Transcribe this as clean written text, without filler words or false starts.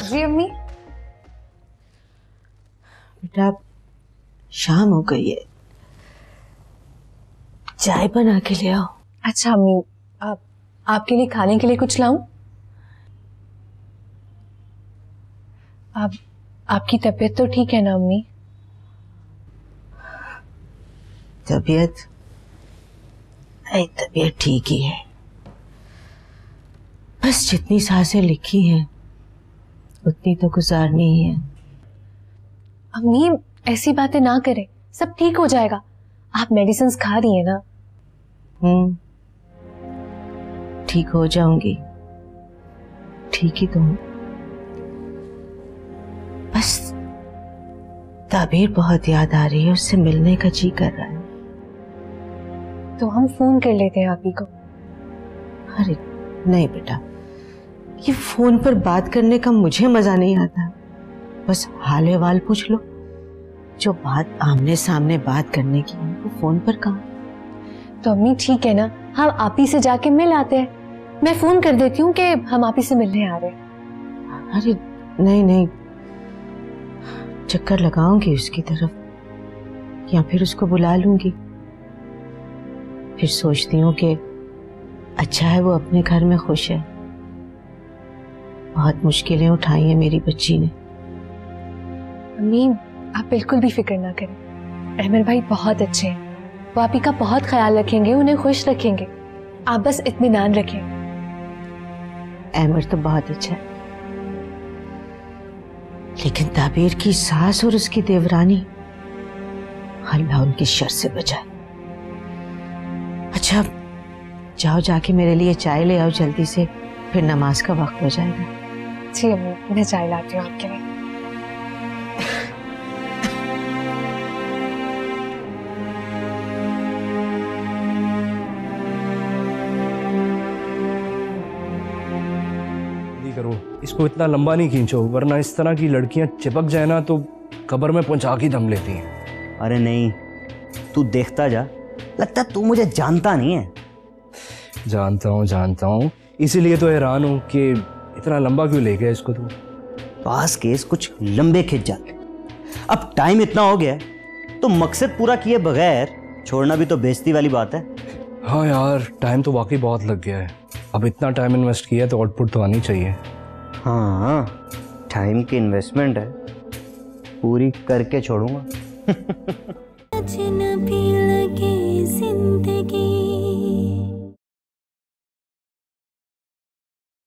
जी अम्मी। बेटा शाम हो गई है, चाय बना के ले आओ। अच्छा अम्मी, आपके लिए खाने के लिए कुछ लाऊं? आपकी तबीयत तो ठीक है ना अम्मी? तबीयत ठीक ही है, बस जितनी सांसें लिखी हैं उतनी तो गुजारनी ही है। अम्मी ऐसी बातें ना करें, सब ठीक हो जाएगा। आप मेडिसिन खा रही हैं ना? ठीक हो जाऊंगी, ठीक ही तो हूं, बस ताबीर बहुत याद आ रही है, उससे मिलने का जी कर रहा है। तो हम फोन कर लेते हैं आप ही को। अरे नहीं बेटा, ये फोन पर बात करने का मुझे मजा नहीं आता, बस हाल अहवाल पूछ लो। जो बात आमने सामने बात करने की है वो फोन पर कहाँ। तो अम्मी ठीक है ना, हम आप ही से जाके मिल आते हैं। मैं फोन कर देती हूँ कि हम आप ही से मिलने आ रहे हैं। अरे नहीं नहीं, चक्कर लगाऊंगी उसकी तरफ या फिर उसको बुला लूंगी, फिर सोचती हूँ कि अच्छा है वो अपने घर में खुश है। बहुत मुश्किलें उठाई हैं मेरी बच्ची ने। अम्मी आप बिल्कुल भी फिक्र ना करें, अहमद भाई बहुत अच्छे हैं, वो आप ही का बहुत ख्याल रखेंगे, उन्हें खुश रखेंगे। आप बस इत्मीनान रखें। अहमद तो बहुत अच्छा है, लेकिन ताबीर की सास और उसकी देवरानी, अल्लाह उनकी शर से बचाए। अच्छा जाओ, जाके मेरे लिए चाय ले आओ जल्दी से, फिर नमाज का वक्त हो जाएगा। जी अम्मी, मैं चाय लाती हूँ आपके लिए। करो, इसको इतना लंबा नहीं खींचो, वरना इस तरह की लड़कियां चिपक जाए ना तो कब्र में पहुंचा के दम लेती हैं। अरे नहीं, तू देखता जा, लगता तू मुझे जानता नहीं है। जानता हूँ, इसीलिए तो हैरान हूँ कि इतना लंबा क्यों ले गया इसको तू। पास केस कुछ लंबे खिंच जाते, अब टाइम इतना हो गया है तो मकसद पूरा किए बगैर छोड़ना भी तो बेइज्जती वाली बात है। हाँ यार, टाइम तो वाकई बहुत लग गया है, अब इतना टाइम इन्वेस्ट किया है तो आउटपुट तो आनी चाहिए। हाँ, टाइम की इन्वेस्टमेंट है, पूरी करके छोड़ूंगा।